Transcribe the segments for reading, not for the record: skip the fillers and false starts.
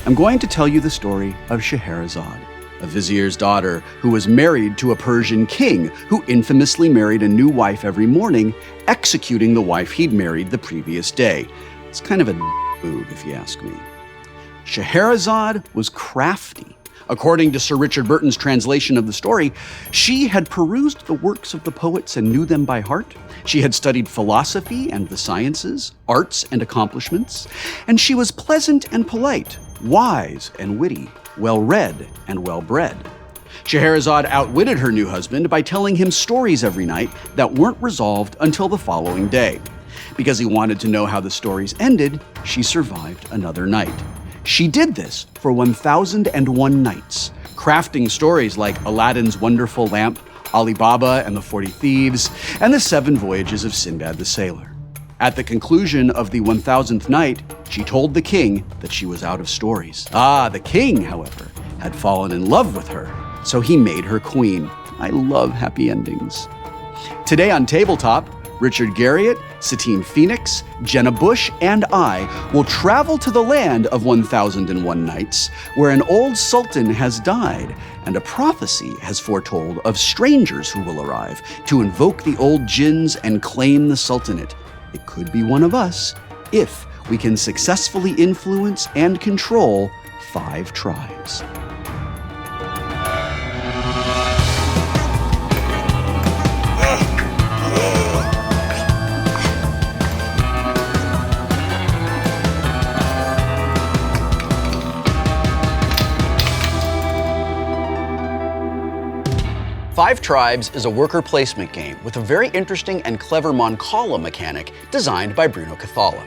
I'm going to tell you the story of Scheherazade, a vizier's daughter who was married to a Persian king who infamously married a new wife every morning, executing the wife he'd married the previous day. It's kind of a move, if you ask me. Scheherazade was crafty. According to Sir Richard Burton's translation of the story, she had perused the works of the poets and knew them by heart. She had studied philosophy and the sciences, arts and accomplishments, and she was pleasant and polite, wise and witty, well-read and well-bred. Scheherazade outwitted her new husband by telling him stories every night that weren't resolved until the following day. Because he wanted to know how the stories ended, she survived another night. She did this for 1,001 nights, crafting stories like Aladdin's Wonderful Lamp, Ali Baba and the 40 Thieves, and the 7 Voyages of Sinbad the Sailor. At the conclusion of the 1,000th night, she told the king that she was out of stories. The king, however, had fallen in love with her, so he made her queen. I love happy endings. Today on Tabletop, Richard Garriott, Satine Phoenix, Jenna Busch, and I will travel to the land of 1,001 nights, where an old sultan has died, and a prophecy has foretold of strangers who will arrive to invoke the old jinns and claim the sultanate. It could be one of us, if we can successfully influence and control 5 tribes. Five Tribes is a worker placement game with a very interesting and clever Mancala mechanic designed by Bruno Cathala.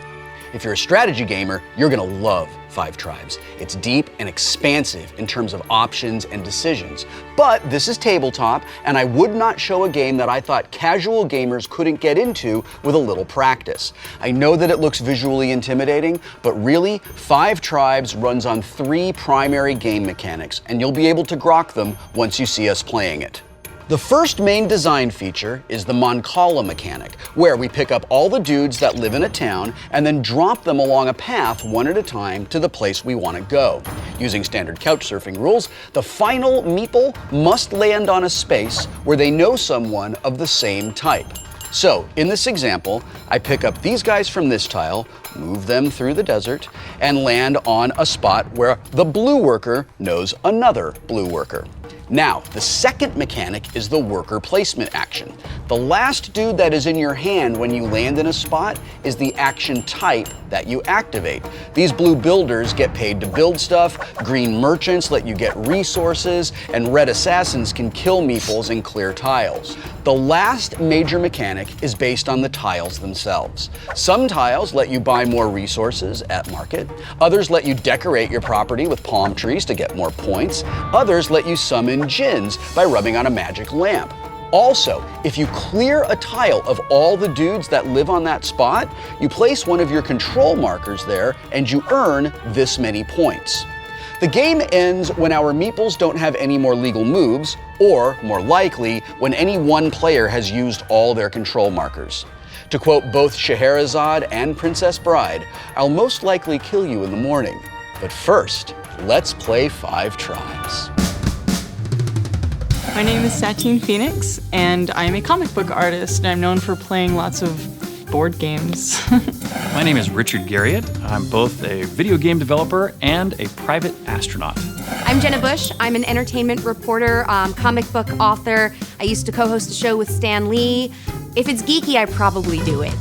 If you're a strategy gamer, you're gonna love Five Tribes. It's deep and expansive in terms of options and decisions. But this is tabletop, and I would not show a game that I thought casual gamers couldn't get into with a little practice. I know that it looks visually intimidating, but really, Five Tribes runs on 3 primary game mechanics, and you'll be able to grok them once you see us playing it. The first main design feature is the Mancala mechanic, where we pick up all the dudes that live in a town and then drop them along a path one at a time to the place we want to go. Using standard couch surfing rules, the final meeple must land on a space where they know someone of the same type. So, in this example, I pick up these guys from this tile, move them through the desert, and land on a spot where the blue worker knows another blue worker. Now, the second mechanic is the worker placement action. The last dude that is in your hand when you land in a spot is the action type that you activate. These blue builders get paid to build stuff, green merchants let you get resources, and red assassins can kill meeples and clear tiles. The last major mechanic is based on the tiles themselves. Some tiles let you buy more resources at market. Others let you decorate your property with palm trees to get more points. Others let you summon jinns by rubbing on a magic lamp. Also, if you clear a tile of all the dudes that live on that spot, you place one of your control markers there and you earn this many points. The game ends when our meeples don't have any more legal moves, or more likely, when any one player has used all their control markers. To quote both Scheherazade and Princess Bride, I'll most likely kill you in the morning. But first, let's play Five Tribes. My name is Satine Phoenix, and I'm a comic book artist, and I'm known for playing lots of board games. My name is Richard Garriott. I'm both a video game developer and a private astronaut. I'm Jenna Busch. I'm an entertainment reporter, comic book author. I used to co-host a show with Stan Lee. If it's geeky, I probably do it.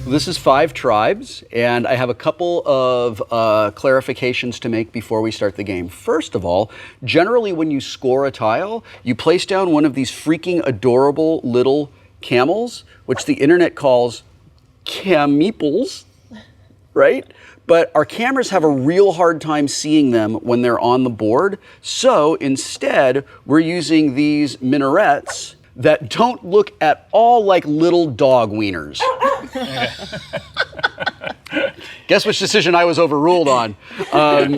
This is Five Tribes, and I have a couple of clarifications to make before we start the game. First of all, generally when you score a tile, you place down one of these freaking adorable little camels, which the internet calls cameeples, right? But our cameras have a real hard time seeing them when they're on the board. So instead, we're using these minarets that don't look at all like little dog wieners. Guess which decision I was overruled on.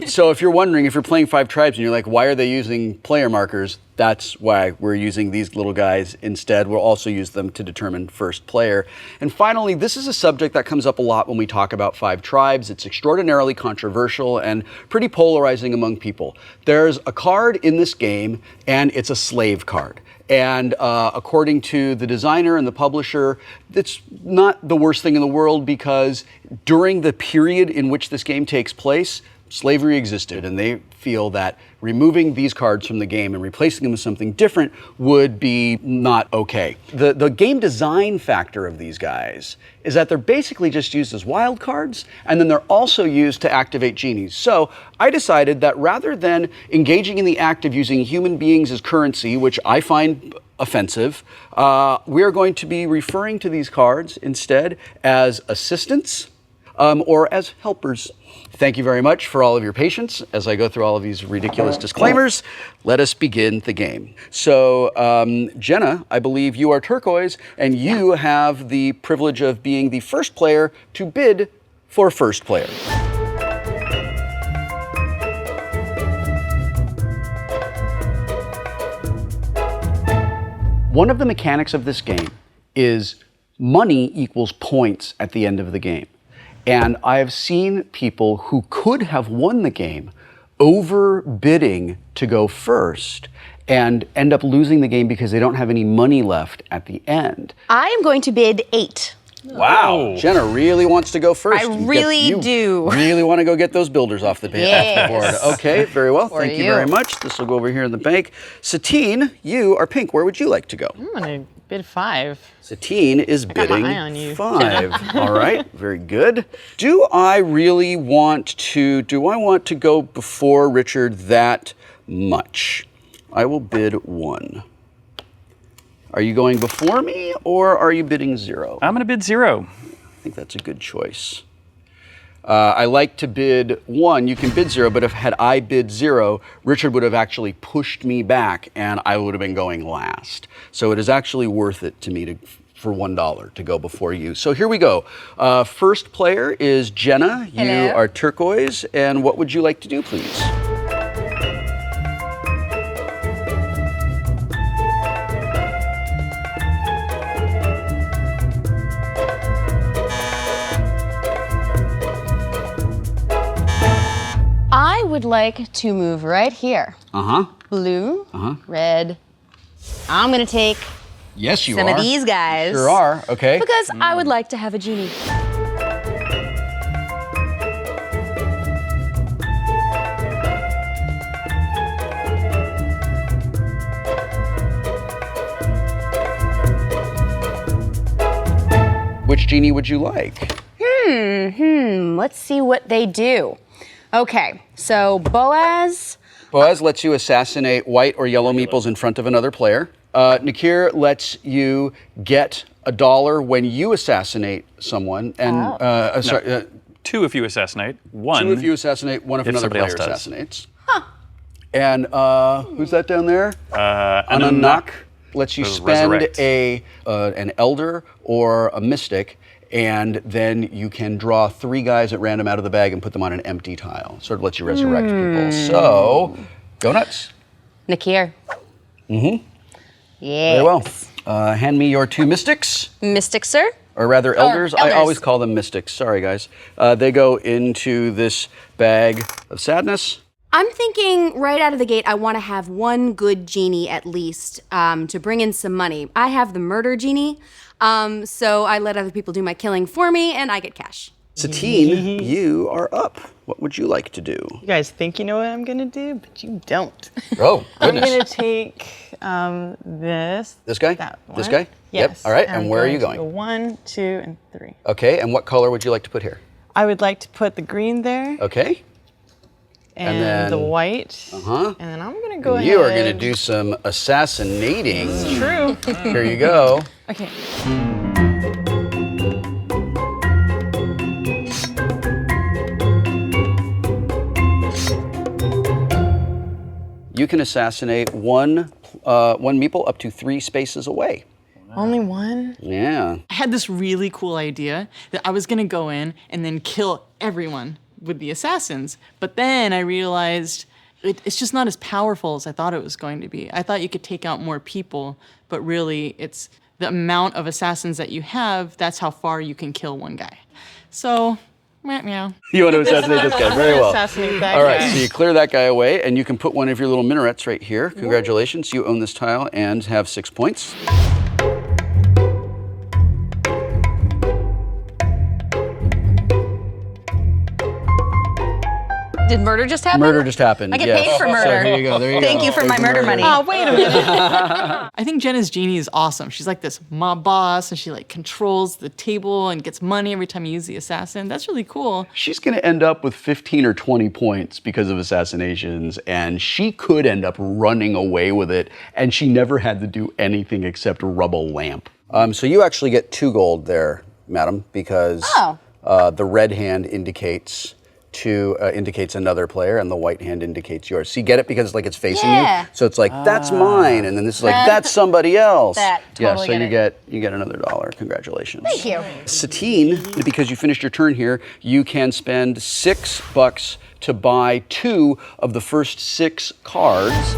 So if you're wondering, if you're playing 5 tribes and you're like, why are they using player markers? That's why we're using these little guys instead. We'll also use them to determine first player. And finally, this is a subject that comes up a lot when we talk about 5 tribes. It's extraordinarily controversial and pretty polarizing among people. There's a card in this game, and it's a slave card. And according to the designer and the publisher, it's not the worst thing in the world because during the period in which this game takes place, slavery existed, and they feel that removing these cards from the game and replacing them with something different would be not okay. The game design factor of these guys is that they're basically just used as wild cards, and then they're also used to activate genies. So I decided that rather than engaging in the act of using human beings as currency, which I find offensive, we are going to be referring to these cards instead as assistants or as helpers. Thank you very much for all of your patience as I go through all of these ridiculous disclaimers. Let us begin the game. So, Jenna, I believe you are turquoise, and you have the privilege of being the first player to bid for first player. One of the mechanics of this game is money equals points at the end of the game. And I have seen people who could have won the game overbidding to go first and end up losing the game because they don't have any money left at the end. I am going to bid 8. Wow, Jenna really wants to go first. I really do. Really want to go get those builders off the board. Okay, very well. Thank you very much. This will go over here in the bank. Satine, you are pink. Where would you like to go? I'm gonna bid 5. Satine is bidding my eye on you. 5. All right, very good. Do I want to go before Richard that much? I will bid 1. Are you going before me, or are you bidding 0? I'm going to bid 0. I think that's a good choice. I like to bid 1. You can bid 0, but had I bid 0, Richard would have actually pushed me back, and I would have been going last. So it is actually worth it to me for $1 to go before you. So here we go. First player is Jenna. You are turquoise, and what would you like to do, please? I would like to move right here. Uh-huh. Blue, red. I'm gonna take Yes, you some are. of these guys. Sure are. Okay. Because I would like to have a genie. Which genie would you like? Let's see what they do. Okay, so Boaz. Boaz lets you assassinate white or yellow meeples in front of another player. Nakir lets you get $1 when you assassinate someone. And sorry, 2 if you assassinate. 1. 2 if you assassinate. 1 if another somebody player else does. assassinates. And who's that down there? Ananak lets you to spend resurrect. an elder or a mystic, and then you can draw 3 guys at random out of the bag and put them on an empty tile. Sort of lets you resurrect people. So, go nuts. Nakir. Mm-hmm. Yeah. Very well. Hand me your 2 mystics. Mystic, sir. Or rather, elders. I elders. always call them mystics. Sorry, guys. They go into this bag of sadness. I'm thinking right out of the gate, I want to have 1 good genie at least to bring in some money. I have the murder genie, so I let other people do my killing for me, and I get cash. Satine, you are up. What would you like to do? You guys think you know what I'm gonna do, but you don't. Oh, I'm goodness. gonna take this. This guy? That one. This guy? Yes. Yep. All right. And I'm where are you to going? go 1, 2, and 3. Okay. And what color would you like to put here? I would like to put the green there. Okay. And then- the white. Uh-huh. And then I'm gonna go ahead. You are going to do some assassinating. True. Here you go. Okay. You can assassinate one meeple up to 3 spaces away. Only one? Yeah. I had this really cool idea that I was gonna go in and then kill everyone with the assassins. But then I realized it's just not as powerful as I thought it was going to be. I thought you could take out more people, but really it's the amount of assassins that you have, that's how far you can kill one guy. So, meow. You want to assassinate this guy, very well. Assassinate that All right, guy. so you clear that guy away, and you can put one of your little minarets right here. Congratulations, you own this tile and have 6 points. Did murder just happen? Murder just happened. I get yes. paid for murder. So here you go. There you Thank go. you for my There's murder money. Oh, wait a minute. I think Jenna's genie is awesome. She's like this mob boss, and she like controls the table and gets money every time you use the assassin. That's really cool. She's going to end up with 15 or 20 points because of assassinations, and she could end up running away with it, and she never had to do anything except rub a lamp. So you actually get 2 gold there, madam, because the red hand indicates another player, and the white hand indicates yours. So you get it because like it's facing you. So it's like that's mine, and then this is like that's somebody else. Totally so get you get another $1. Congratulations. Thank you. Satine, because you finished your turn here, you can spend $6 to buy 2 of the first 6 cards.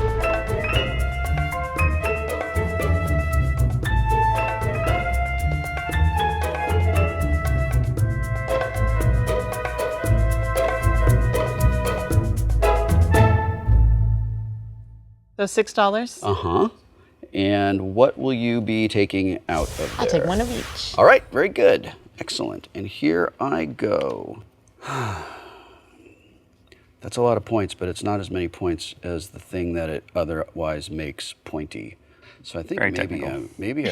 Those $6? Uh-huh. And what will you be taking out of there? I'll take one of each. All right, very good. Excellent. And here I go. That's a lot of points, but it's not as many points as the thing that it otherwise makes pointy. So I think maybe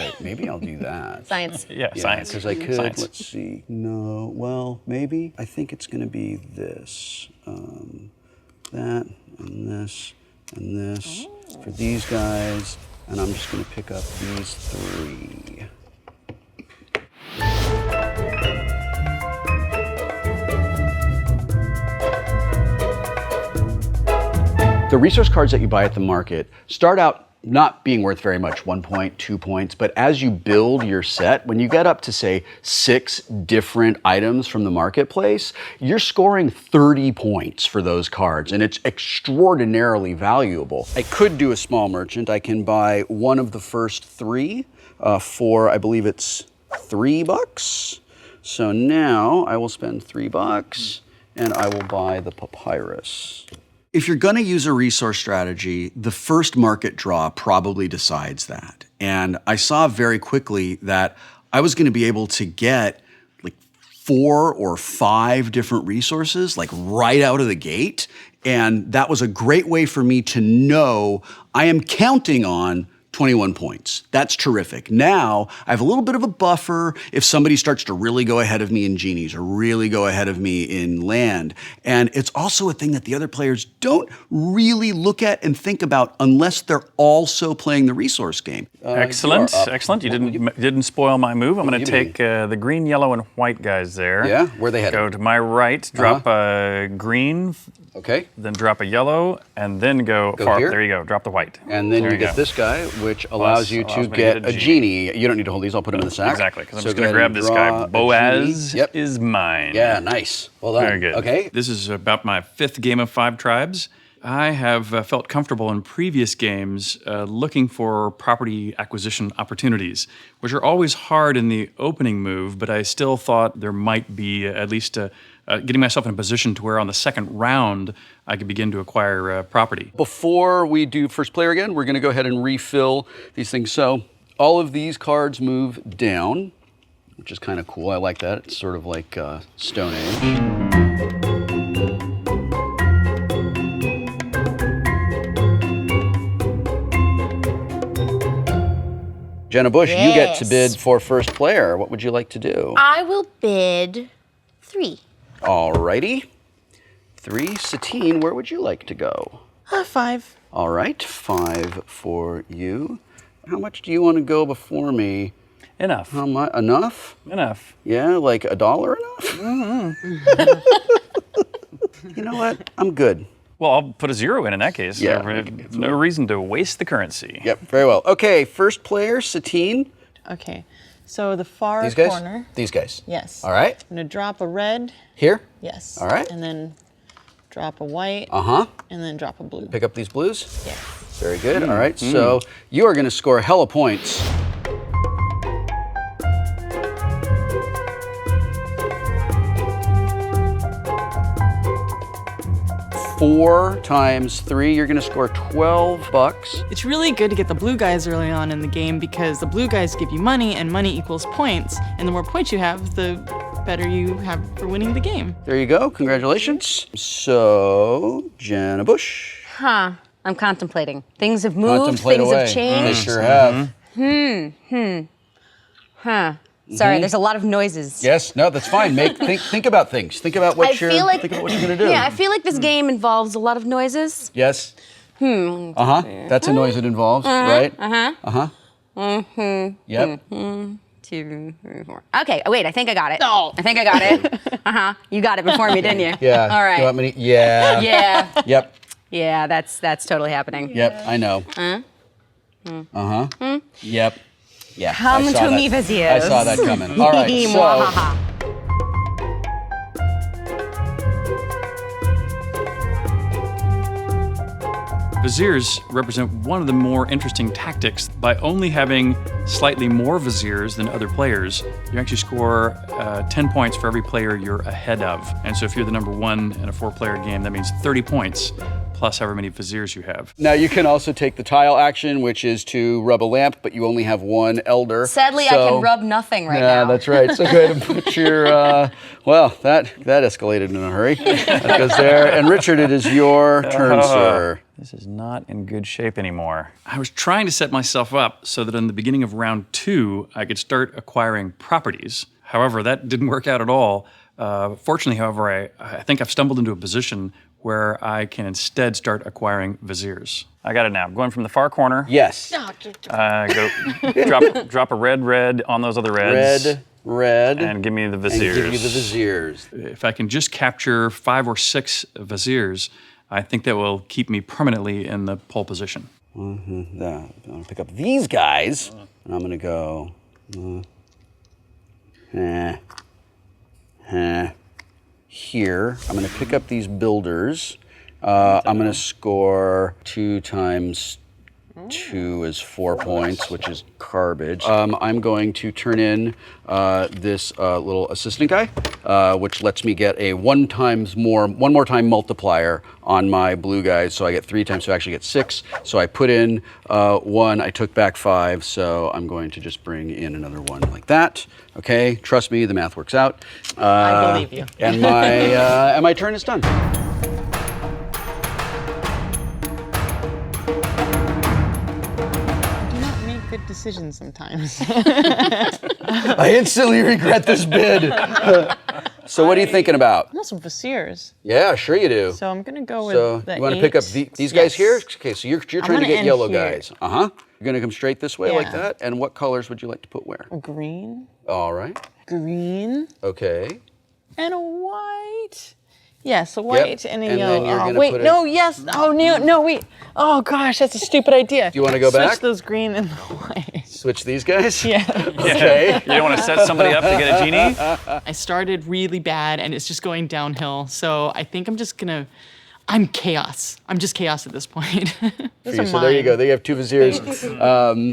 I'll do that. Science. Yeah, science. Because I could, Science. let's see. No, well, maybe. I think it's going to be this. That and this and this for these guys. And I'm just going to pick up these 3. The resource cards that you buy at the market start out not being worth very much, 1 point, 2 points, but as you build your set, when you get up to say 6 different items from the marketplace, you're scoring 30 points for those cards, and it's extraordinarily valuable. I could do a small merchant. I can buy one of the first 3 for, I believe it's $3. So now I will spend $3 and I will buy the papyrus. If you're gonna use a resource strategy, the first market draw probably decides that. And I saw very quickly that I was gonna be able to get like 4 or 5 different resources, like right out of the gate. And that was a great way for me to know I am counting on 21 points. That's terrific. Now, I have a little bit of a buffer if somebody starts to really go ahead of me in genies or really go ahead of me in land. And it's also a thing that the other players don't really look at and think about unless they're also playing the resource game. Excellent, excellent. You didn't spoil my move. I'm going to take the green, yellow, and white guys there. Yeah, where they headed? Go to my right, drop a green, okay, then drop a yellow, and then go far. Here? There you go. Drop the white. And then you get this guy, which allows you to get a genie. You don't need to hold these. I'll put them in the sack. Exactly, because I'm just going to grab this guy. Boaz is mine. Yeah, nice. Well done. Very good. Okay. This is about my 5th game of 5 tribes. I have felt comfortable in previous games looking for property acquisition opportunities, which are always hard in the opening move, but I still thought there might be at least getting myself in a position to where on the second round I could begin to acquire property. Before we do first player again, we're going to go ahead and refill these things. So all of these cards move down, which is kind of cool. I like that. It's sort of like Stone Age. Jenna Busch, you get to bid for first player. What would you like to do? I will bid 3. Alrighty. 3. Satine, where would you like to go? 5. All right, 5 for you. How much do you want to go before me? Enough. How much? Enough? Enough. Yeah, like $1 enough? You know what? I'm good. Well, I'll put a 0 in that case. Yeah. No reason to waste the currency. Yep, very well. Okay, first player, Satine. Okay. So the far These guys? corner. These guys. Yes. All right. I'm gonna drop a red. Here? Yes. All right. And then drop a white. Uh-huh. And then drop a blue. Pick up these blues? Yeah. Very good. All right. So you are going to score hella points. Four times 3, you're going to score $12. It's really good to get the blue guys early on in the game because the blue guys give you money and money equals points. And the more points you have, the better you have for winning the game. There you go. Congratulations. So, Jenna Busch. Huh. I'm contemplating. Things have moved, Contemplate things away. have changed. They sure have. Huh. Sorry, there's a lot of noises. Yes, no, that's fine. Think about things. Think about what you're think about what you're gonna do. Yeah, I feel like this game involves a lot of noises. Yes. Uh-huh. That's a noise it involves, right? Yep. 2, 3, 4. Okay, wait, I think I got it. No. I think I got it. You got it before me, didn't you? Yeah. All right. You want me to, yeah. Yeah. Yep. Yeah, that's totally happening. Yep, I know. Yep. Yeah. Come I saw to that. me, viziers. I saw that coming. All right, so Mwahaha. Viziers represent one of the more interesting tactics. By only having slightly more viziers than other players, you actually score 10 points for every player you're ahead of. And so if you're the number 1 in a 4-player game, that means 30 points plus however many viziers you have. now you can also take the tile action, which is to rub a lamp, but you only have 1 elder. Sadly, I can rub nothing right Yeah, now. that's right. So go ahead and put your, well, that escalated in a hurry. That goes there. And Richard, it is your turn, sir. This is not in good shape anymore. I was trying to set myself up so that in the beginning of round 2, I could start acquiring properties. However, that didn't work out at all. Fortunately, however, I think I've stumbled into a position where I can instead start acquiring viziers. I got it now. I'm going from the far corner. Yes. Drop a red on those other reds. Red. And give me the viziers. And give you the viziers. If I can just capture 5 or 6 viziers, I think that will keep me permanently in the pole position. I'm gonna pick up these guys, and I'm gonna go. Here, I'm gonna pick up these builders. I'm gonna score 2 times 2 is 4 points, which is garbage. I'm going to turn in this little assistant guy, which lets me get a one more time multiplier on my blue guys. So I get 3 times, so I actually get 6. So I put in 1, I took back 5. So I'm going to just bring in another 1 like that. Okay, trust me, the math works out. I believe you. And my turn is done. Good decisions sometimes. I instantly regret this bid. So what are you thinking about? I want some viziers. Yeah, sure you do. So I'm gonna go with So the you want to pick up 8. these guys here? Yes. Okay, so you're trying to gonna get end yellow here. guys. You're gonna come straight this way like Yeah. that? And what colors would you like to put where? A green, All right. green, Okay. and a white. Yes, a white and a And yellow. then you're Oh, gonna wait, put no, yes. Oh, no, wait. Oh, gosh, that's a stupid idea. Do you want to go Switch back? those green and the white. Switch these guys? Yeah. Okay. You don't want to set somebody up to get a genie? I started really bad and it's just going downhill. So I think I'm just gonna, I'm chaos. I'm just chaos at this point. Those are So there you mine. go. There you have 2 viziers.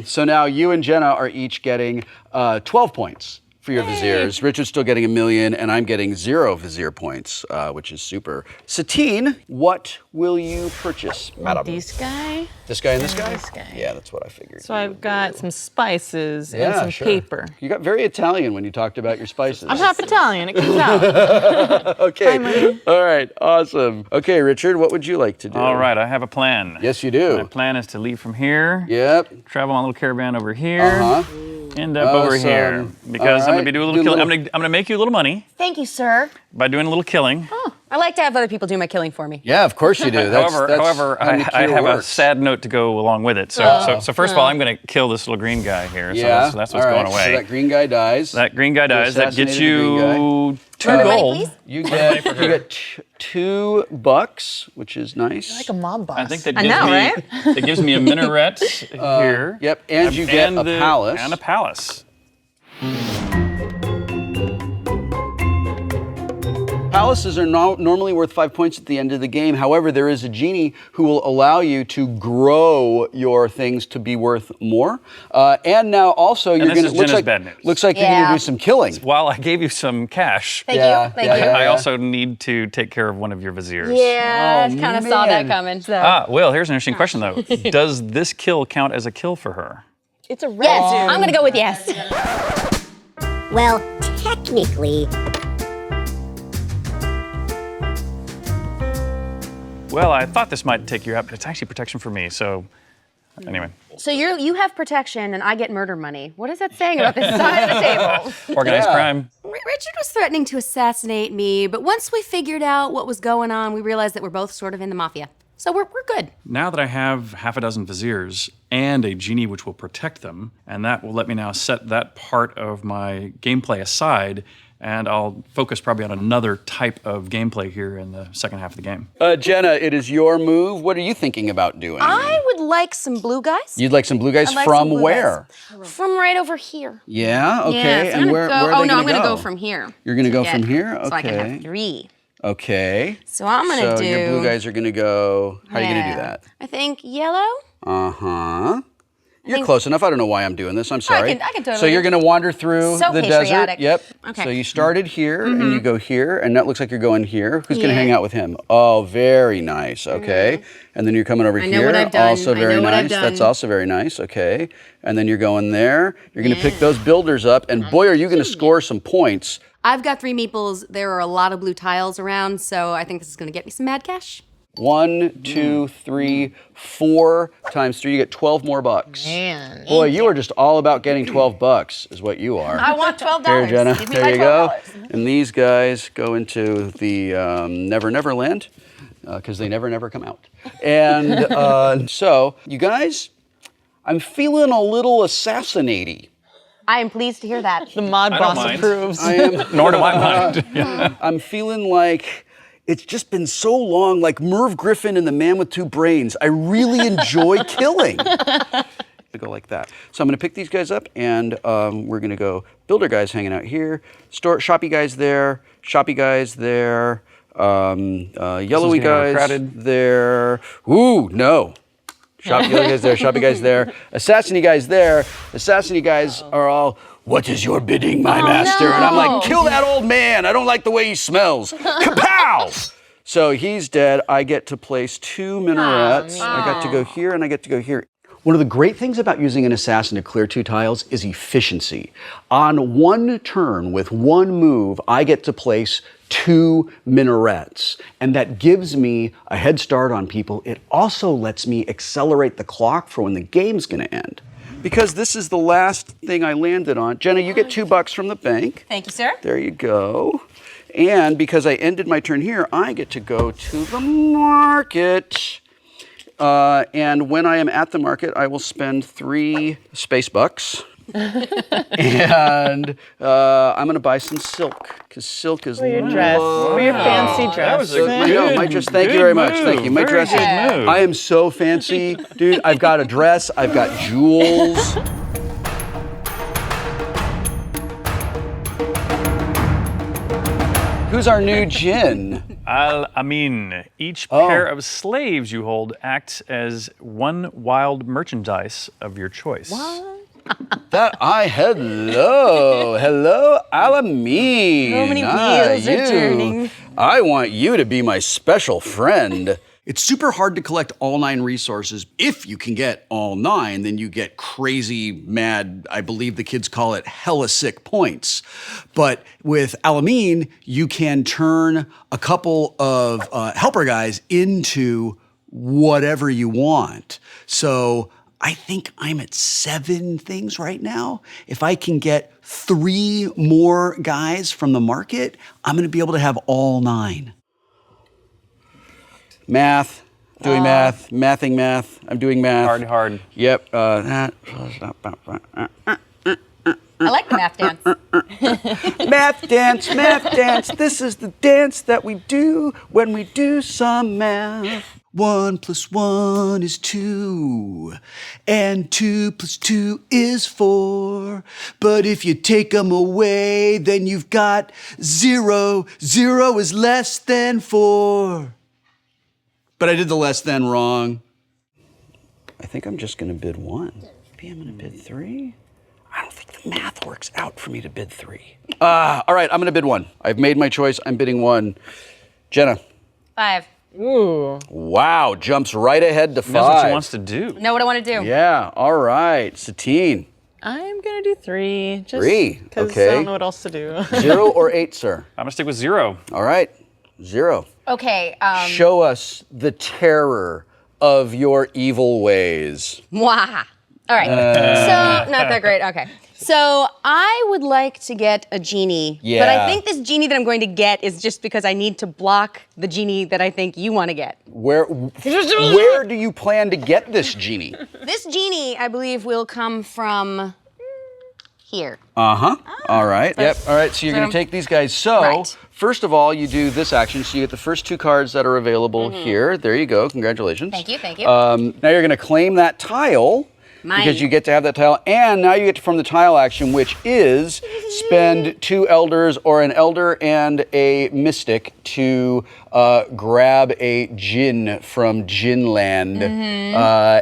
So now you and Jenna are each getting 12 points for your viziers. Richard's still getting 1,000,000, and I'm getting 0 vizier points, which is super. Satine, what will you purchase, madam? This guy. This guy and this guy? this guy. Yeah, that's what I figured. So I've got some spices and Yeah, some sure. paper. You got very Italian when you talked about your spices. I'm half Italian, it comes out. Okay. All right. Awesome. Okay, Richard, what would you like to do? All right, I have a plan. Yes, you do. My plan is to leave from here, Yep. travel my little caravan over here, end up Awesome. over here. Because All I'm right. gonna be doing a Do little a killing. little- I'm gonna make you a little money Thank you, sir. by doing a little killing. I like to have other people do my killing for me. Yeah, of course you do. However, I have a sad note to go along with it. So first of all, I'm going to kill this little green guy here. Yeah. So that's what's going away. So that green guy dies. That green guy dies. That gets assassinated you 2 gold. please? You get $2, which is nice. Like a mob boss. I think that I gives know, me right? it gives me a minaret here. Yep, and you get a palace. And a palace. Palaces are normally worth 5 points at the end of the game. However, there is a genie who will allow you to grow your things to be worth more. And now also you're going to Jenna's bad news. Looks like you're going to do some killing. While I gave you some cash, Thank you. Thank you. I also need to take care of one of your viziers. Yeah, I kind of saw that coming. So. Will, here's an interesting question though. Does this kill count as a kill for her? It's a red. Yes, I'm going to go with yes. Well, technically. Well, I thought this might take you out, but it's actually protection for me, so anyway. So you have protection and I get murder money. What is that saying about this side of the table? Organized crime. Richard was threatening to assassinate me, but once we figured out what was going on, we realized that we're both sort of in the mafia. So we're good. Now that I have half a dozen viziers and a genie which will protect them, and that will let me now set that part of my gameplay aside, and I'll focus probably on another type of gameplay here in the second half of the game. Jenna, it is your move. What are you thinking about doing? I would like some blue guys. You'd like some blue guys I'd like from some blue where? guys. From right over here. Yeah, okay. Yeah, so and I'm where gonna go. are Oh they no, I'm gonna gonna go from here. You're gonna go from here? Okay. So I can have 3. Okay. So I'm gonna do. So your blue guys are gonna go. How are you gonna do Yeah. that? I think yellow. Uh-huh. You're close enough. I don't know why I'm doing this. I'm sorry. I can totally So you're going to wander through So the desert. patriotic. Yep. Okay. So you started here and you go here, and that looks like you're going here. Who's going to hang out with him? Oh, very nice. Okay. And then you're coming over know here. what I've done. Also I very know what I've nice. That's done. also very nice. Okay. And then you're going there. You're going to pick those builders up, and boy, are you going to score some points. I've got 3 meeples. There are a lot of blue tiles around, so I think this is gonna get me some mad cash. 1, 2, 3, 4 times 3. You get 12 more bucks. Man. Boy, you are just all about getting 12 bucks, is what you are. I want $12. Here, Jenna. Give me There my you go. $12. And these guys go into the Never Never Land because they never come out. And so, you guys, I'm feeling a little assassinaty. I am pleased to hear that. The mod boss mind. approves. I am. Nor do I mind. I'm feeling like it's just been so long, like Merv Griffin and the Man with Two Brains. I really enjoy killing. To go like that. So I'm going to pick these guys up, and we're going to go builder guys hanging out here, shoppy guys there, yellowy guys crowded. there. Ooh, no. Shoppy guys there, shoppy guys there, assassiny guys there. Assassiny guys are all, what is your bidding, my master? And I'm like, kill that old man. I don't like the way he smells. Kapow! So he's dead. I get to place 2 minarets. I got to go here and I get to go here. One of the great things about using an assassin to clear 2 tiles is efficiency. On 1 turn with 1 move, I get to place 2 minarets. And that gives me a head start on people. It also lets me accelerate the clock for when the game's gonna end. Because this is the last thing I landed on. Jenna, you get $2 from the bank. Thank you, sir. There you go. And because I ended my turn here, I get to go to the market. And when I am at the market, I will spend 3 space bucks. And I'm going to buy some silk, because silk is For your dress. For your fancy dress. That was a my dress. Thank you very much. Thank you. My Very dress good is. move. I am so fancy, dude. I've got a dress. I've got jewels. Who's our new djinn? Al-Amin. Each pair of slaves you hold acts as 1 wild merchandise of your choice. Hello, Al-Amin. So many wheels are turning. I want you to be my special friend. It's super hard to collect all 9 resources. If you can get all 9, then you get crazy, mad, I believe the kids call it hella sick points. But with Al-Amin, you can turn a couple of helper guys into whatever you want. So I think I'm at 7 things right now. If I can get 3 more guys from the market, I'm gonna be able to have all 9. Math. Doing math. Mathing math. I'm doing math. Hard. Yep. I like the math dance. Math dance, math dance. This is the dance that we do when we do some math. 1 + 1 is 2, and 2 + 2 is 4. But if you take them away, then you've got 0. 0 is less than 4. But I did the less than wrong. I think I'm just gonna bid 1. Maybe I'm gonna bid 3. I don't think the math works out for me to bid 3. All right, I'm gonna bid 1. I've made my choice, I'm bidding 1. Jenna. 5. Ooh. Wow, jumps right ahead to 5. Knows what she wants to do. Know what I want to do. Yeah, all right. Satine. I'm gonna do 3. Just 3, because okay. I don't know what else to do. 0 or 8, sir? I'm gonna stick with 0. All right, 0. Okay. Show us the terror of your evil ways. Mwah. All right. So, not that great. Okay. So, I would like to get a genie. Yeah. But I think this genie that I'm going to get is just because I need to block the genie that I think you want to get. Where do you plan to get this genie? This genie, I believe, will come from here. Uh-huh. All right. Yep. All right. So you're going to take these guys. So, Right. first of all, you do this action. So you get the first 2 cards that are available here. There you go. Congratulations. Thank you, thank you. Now you're going to claim that tile. Because you get to have that tile, and now you get to from the tile action, which is spend 2 elders or an elder and a mystic to grab a djinn from Djinnland.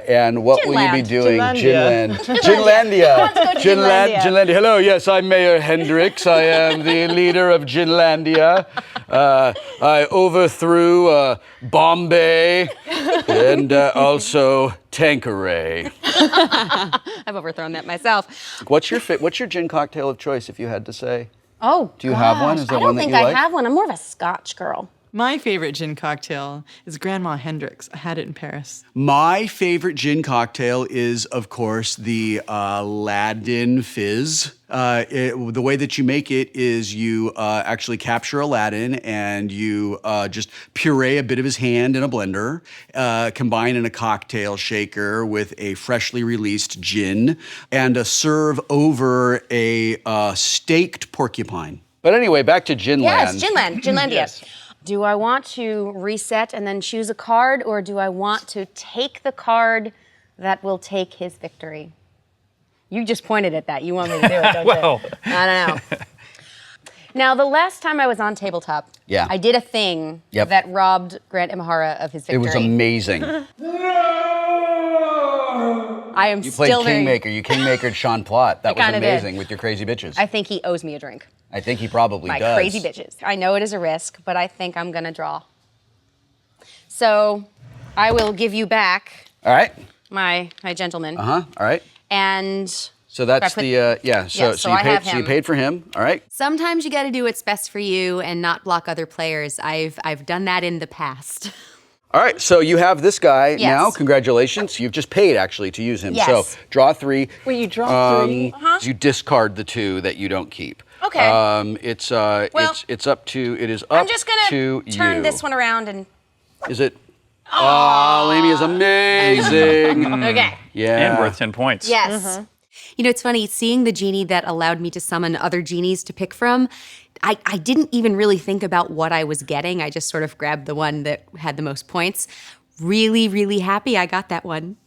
And what will you be doing? Djinnlandia. Djinnlandia. Djinnlandia. Djinnlandia. Hello, yes, I'm Mayor Hendricks. I am the leader of Djinnlandia. I overthrew Bombay and also Tanqueray. I've overthrown that myself. What's your gin cocktail of choice, if you had to say? Oh, Do you have one? Is there I don't one that think you I like? have one. I'm more of a Scotch girl. My favorite gin cocktail is Grandma Hendricks. I had it in Paris. My favorite gin cocktail is, of course, the Aladdin Fizz. The way that you make it is you actually capture Aladdin and you just puree a bit of his hand in a blender, combine in a cocktail shaker with a freshly released gin, and serve over a staked porcupine. But anyway, back to Ginland. Yes, Djinnland, Djinnlandia. Do I want to reset and then choose a card, or do I want to take the card that will take his victory? You just pointed at that. You want me to do it, don't Well. you? I don't know. Now, the last time I was on Tabletop, Yeah. I did a thing Yep. that robbed Grant Imahara of his It victory. was amazing. I am You played still very... Kingmaker. You Kingmakered Sean Plott. That was kinda did. amazing with your crazy bitches. I think he owes me a drink. I think he probably My does. crazy bitches. I know it is a risk, but I think I'm gonna draw. So I will give you back All right. my gentleman. All right. And So that's I put- the yeah. So Yes, so you I paid. have So you him. paid for him. All right. Sometimes you got to do what's best for you and not block other players. I've done that in the past. All right. So you have this guy Yes. now. Congratulations. You've just paid actually to use him. Yes. So draw 3. Wait, you draw 3? You discard the 2 that you don't keep. Okay. It's Well, it's up to it is up I'm just gonna to turn you. this one around and Is it? Oh, Lamey is amazing. okay. Yeah. And worth 10 points. Yes. You know, it's funny, seeing the genie that allowed me to summon other genies to pick from, I didn't even really think about what I was getting. I just sort of grabbed the one that had the most points. Really, really happy I got that one.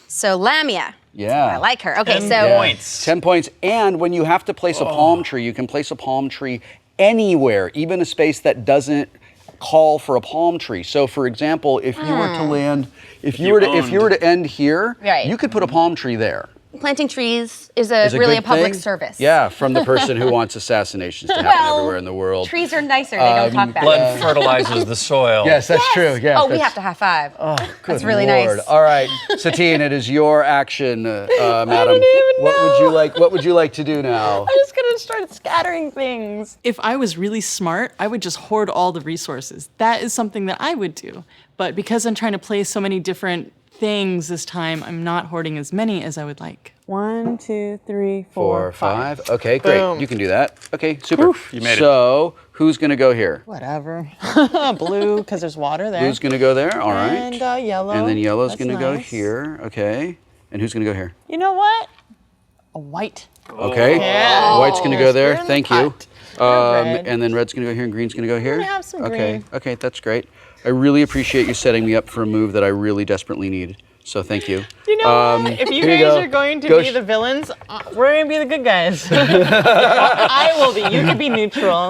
So Lamia. Yeah. I like her. Okay, 10 so points. 10 points. And when you have to place a palm tree, you can place a palm tree anywhere, even a space that doesn't call for a palm tree. So for example, if you were to land, if you were to end here, Right. you could put a palm tree there. planting trees is Is really a good public thing. service. Yeah, from the person who wants assassinations to happen Well, everywhere in the world. trees are nicer. They don't talk back. Blood fertilizes the soil. Yes, that's true. Yeah. Oh, we have to high five. Oh, That's good really Lord. nice. All right, Satine, it is your action, madam. even What would you like to do now? I'm just gonna start scattering things. If I was really smart, I would just hoard all the resources. That is something that I would do. But because I'm trying to play so many different things this time, I'm not hoarding as many as I would like. 1, 2, 3, 4, 5. Okay, great. Boom. You can do that. Okay, super. you made it. So Who's gonna go here? Whatever. Blue, because there's water there. Blue's gonna go there, all right. And yellow. And then yellow's That's gonna go nice. here, okay. And who's gonna go here? You know what? A white. Okay. Yeah. White's gonna go there, We're in the thank you. pot. Red. And then red's gonna go here and green's gonna go here? gonna have some Okay, green. okay, that's great. I really appreciate you setting me up for a move that I really desperately needed. So thank you. You know what? If you here guys go. are going to Go be the villains, we're going to be the good guys. I will be. You can be neutral.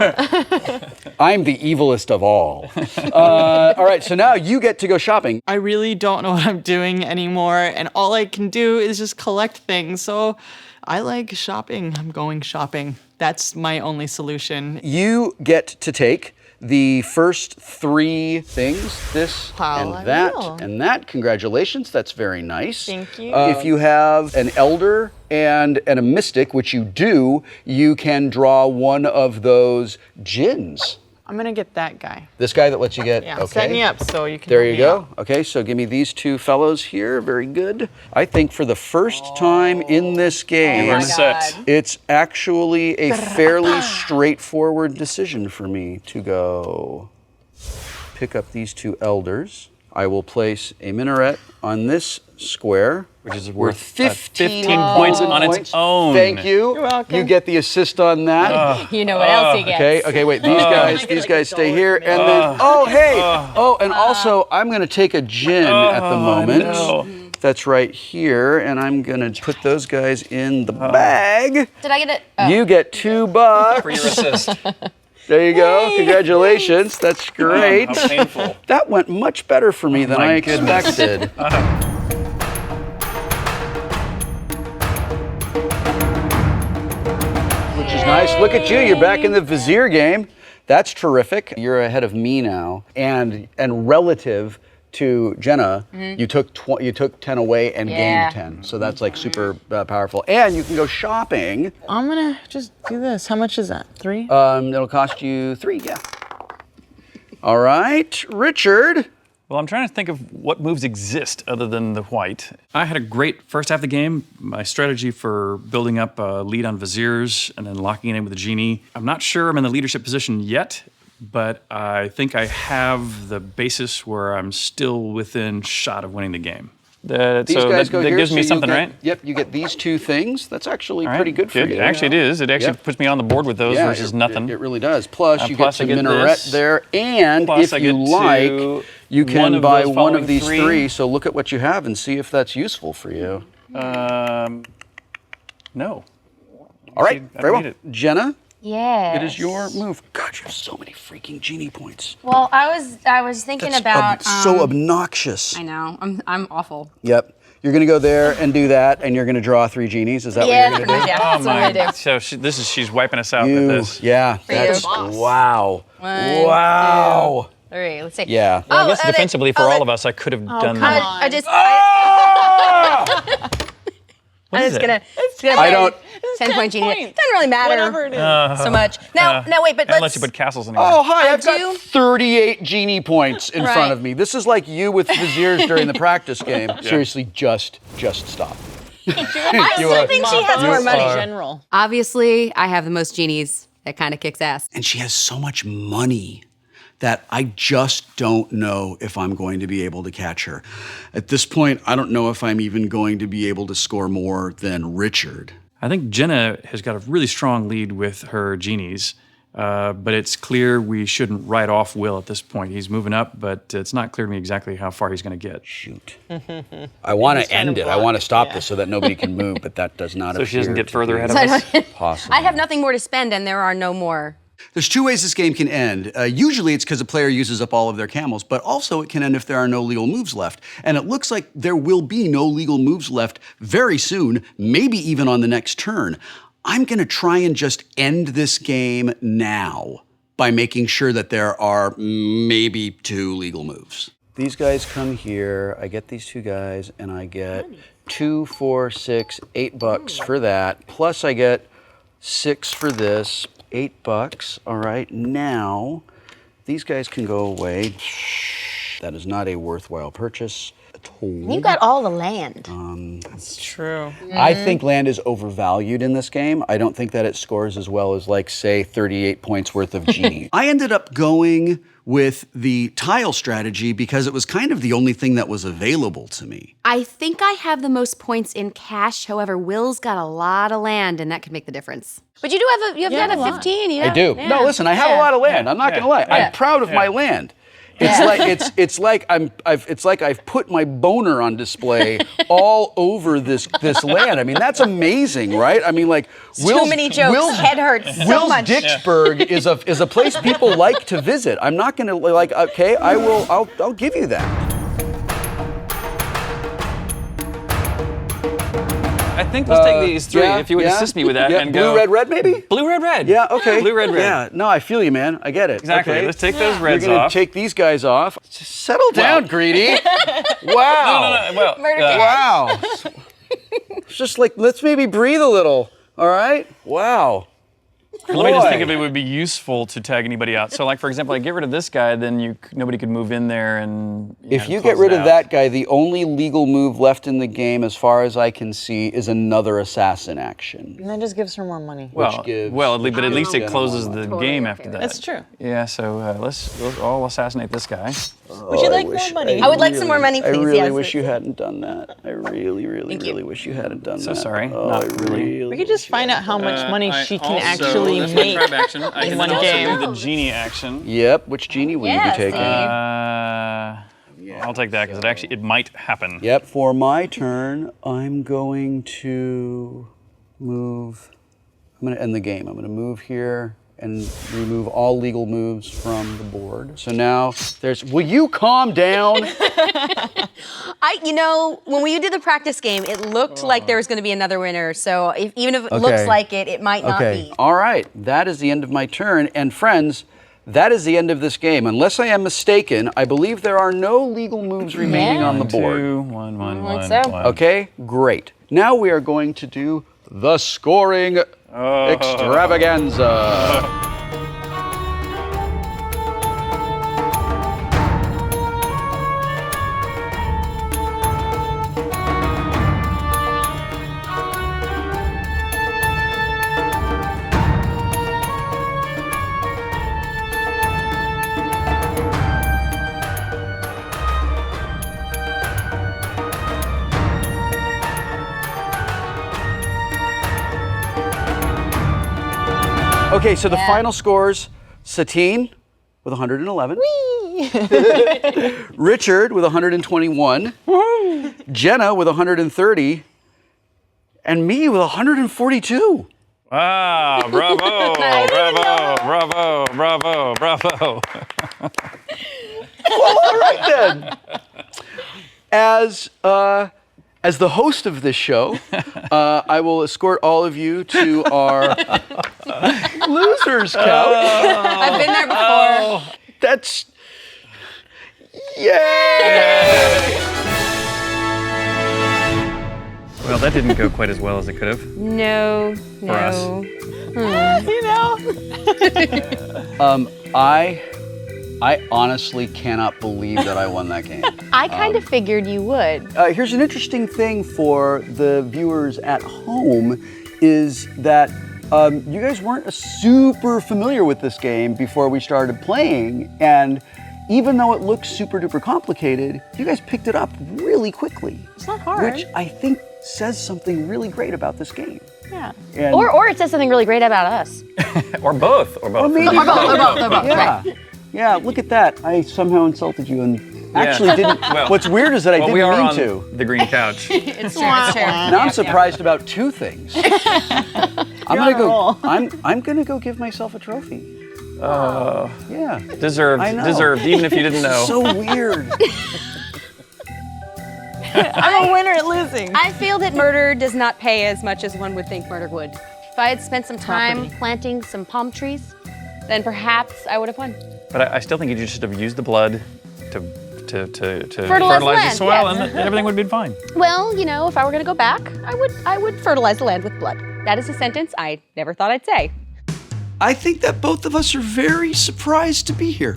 I'm the evilest of all. All right, so now you get to go shopping. I really don't know what I'm doing anymore, and all I can do is just collect things. So I like shopping. I'm going shopping. That's my only solution. You get to take the first 3 things, this How I and that will. and that. Congratulations, that's very nice. Thank you. If you have an elder and a mystic, which you do, you can draw one of those gins. I'm going to get that guy. This guy that lets you get, Yeah, okay. set me up so you can There help you me go. out. Okay, so give me these 2 fellows here. Very good. I think for the first time in this game, We're set. it's actually a fairly straightforward decision for me to go pick up these 2 elders. I will place a minaret on this square, Which is worth worth 15 points on points. its own. Thank you. You're welcome. You get the assist on that. You know what else he gets. Okay, wait, these guys stay here, and then, oh, hey! And also, I'm gonna take a gin at the moment. no. That's right here, and I'm gonna put those guys in the bag. Did I get it? Oh. You get $2. For your assist. There you go, congratulations, that's great. How painful. That went much better for me than my I goodness. expected. Which is nice. Look at you, you're back in the Vizier game. That's terrific. You're ahead of me now. And relative to Jenna, you took 10 away and Yeah. gained 10. So that's like super powerful. And you can go shopping. I'm going to just do this. How much is that? 3? It'll cost you 3, yeah. All right, Richard. Well, I'm trying to think of what moves exist other than the white. I had a great first half of the game. My strategy for building up a lead on Viziers and then locking it in with a genie. I'm not sure I'm in the leadership position yet, but I think I have the basis where I'm still within shot of winning the game. These guys go that here, gives me so something, you get, right? Yep, you get these 2 things. That's actually All right, pretty good for you. Actually, it is. It actually Yep. puts me on the board with those versus nothing. It really does. Plus, you plus get I to get minaret this. there, and Plus if I you get like, to you one can of buy those one following of these 3. 3. So look at what you have and see if that's useful for you. No. All right, I very don't well. need it. Jenna, Yeah. it is your move. God, you have so many freaking genie points. Well, I was thinking That's about. so obnoxious. I know. I'm awful. Yep. You're gonna go there and do that, and you're gonna draw 3 genies. Is that Yeah, what you're gonna do? yeah, Oh that's what I do. So she's wiping us out with this. Yeah, that's you. wow. One, wow. 3. Let's see. Yeah. Well, I guess and then- defensively for all of us, I could have done come that. on. I just. What I'm is just it? gonna. I don't. 10-point genie. points. Doesn't really matter Whatever it is. so much. Now, wait, but And let's. let you put castles in here. Oh, hi, I've do- got 38 genie points in Right. front of me. This is like you with Viziers during the practice game. Seriously, just stop. I still think she has more money. General. Obviously, I have the most genies. That kind of kicks ass. And she has so much money that I just don't know if I'm going to be able to catch her. At this point, I don't know if I'm even going to be able to score more than Richard. I think Jenna has got a really strong lead with her genies, but it's clear we shouldn't write off Will at this point. He's moving up, but it's not clear to me exactly how far he's going to get. Shoot. I want to end it. I want to stop this so that nobody can move, but that does not So she doesn't get further ahead of I us? don't- possible. I have nothing more to spend, and there are no more. There's 2 ways this game can end. Usually it's because a player uses up all of their camels, but also it can end if there are no legal moves left. And it looks like there will be no legal moves left very soon, maybe even on the next turn. I'm gonna try and just end this game now by making sure that there are maybe 2 legal moves. These guys come here, I get these 2 guys, and I get 2, 4, 6, $8 for that. Plus I get 6 for this. $8. All right, now these guys can go away. That is not a worthwhile purchase at all. You got all the land. True. I think land is overvalued in this game. I don't think that it scores as well as, like, say, 38 points worth of genie. I ended up going with the tile strategy because it was kind of the only thing that was available to me. I think I have the most points in cash. However, Will's got a lot of land, and that could make the difference. But you do have you have a 15. I do. Yeah. No, listen, I have a lot of land. I'm not gonna lie. Yeah. I'm proud of my land. It's like I've put my boner on display all over this land. I mean, that's amazing, right? I mean, like, Too many jokes. Head hurts so Will's much. Dicksburg is a place people like to visit. I'm not gonna, like, okay, I'll give you that. I think let's take these three, if you would assist me with that, and blue, go. red, maybe? Blue, red, red. Yeah, okay. Blue, red, red. Yeah, no, I feel you, man. I get it. Exactly. Okay. Let's take those reds You're gonna off. take these guys off. Just settle down, Greedy. Wow. No. Well, Wow. It's just like, let's maybe breathe a little, all right? Wow. let me just think if it would be useful to tag anybody out. So, like, for example, I get rid of this guy, then nobody could move in there and. If you get rid of that guy, the only legal move left in the game, as far as I can see, is another assassin action. And that just gives her more money. Well, but at least it closes the Totally game okay after with that. That's true. Yeah, so let's all assassinate this guy. Would you like more money? I would like some more money, please. I really yes. wish you hadn't done that. I really wish you hadn't done that. So sorry, Oh, not I really. We could just find out how much money she can Also, actually that's my make. tribe action. I can one also game. do the genie action. Yep, which genie will you be taking? I'll take that because it might happen. Yep, for my turn, I'm going to move. I'm going to end the game. I'm going to move here and remove all legal moves from the board. So now there's. Will you calm down? When we did the practice game, it looked like there was going to be another winner. So even if it looks like it might not be. All right. That is the end of my turn. And friends, that is the end of this game. Unless I am mistaken, I believe there are no legal moves remaining on the board. 2, 1, 1, 1, so. 1. Okay, great. Now we are going to do the scoring extravaganza. Okay, so the final scores, Satine with 111. Richard with 121. Jenna with 130. And me with 142. Wow, bravo, bravo. Well, all right then. As the host of this show, I will escort all of you to our losers couch. I've been there before. That's yay! Well, that didn't go quite as well as it could have. No. For us. I honestly cannot believe that I won that game. I kind of figured you would. Here's an interesting thing for the viewers at home is that you guys weren't super familiar with this game before we started playing, and even though it looks super duper complicated, you guys picked it up really quickly. It's not hard. Which I think says something really great about this game. Yeah. And Or it says something really great about us. Or both. Or maybe both. Yeah. Yeah, look at that. I somehow insulted you and actually didn't. Well, what's weird is that I didn't we are mean on to. the green couch. It's true. It's true. Now I'm surprised about two things. I'm gonna go give myself a trophy. Yeah. Deserved. I know. Deserved, even if you didn't know. So weird. I'm a winner at losing. I feel that murder does not pay as much as one would think murder would. If I had spent some time planting some palm trees, then perhaps I would have won. But I still think you should have used the blood to Fertilize the land, soil, yes. and everything would be fine. Well, if I were going to go back, I would fertilize the land with blood. That is a sentence I never thought I'd say. I think that both of us are very surprised to be here.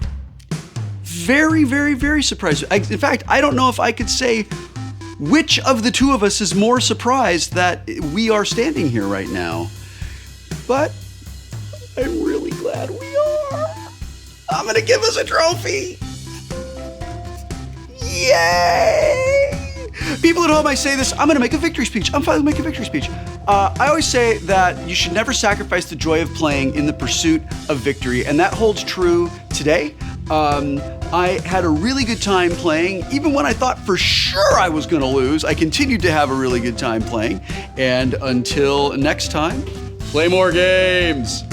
very, very, very surprised. In fact, I don't know if I could say which of the two of us is more surprised that we are standing here right now. But I'm really glad we are. I'm gonna give us a trophy. Yay! People at home, I say this, I'm gonna make a victory speech. I'm finally making a victory speech. I always say that you should never sacrifice the joy of playing in the pursuit of victory, and that holds true today. I had a really good time playing. Even when I thought for sure I was gonna lose, I continued to have a really good time playing. And until next time, play more games.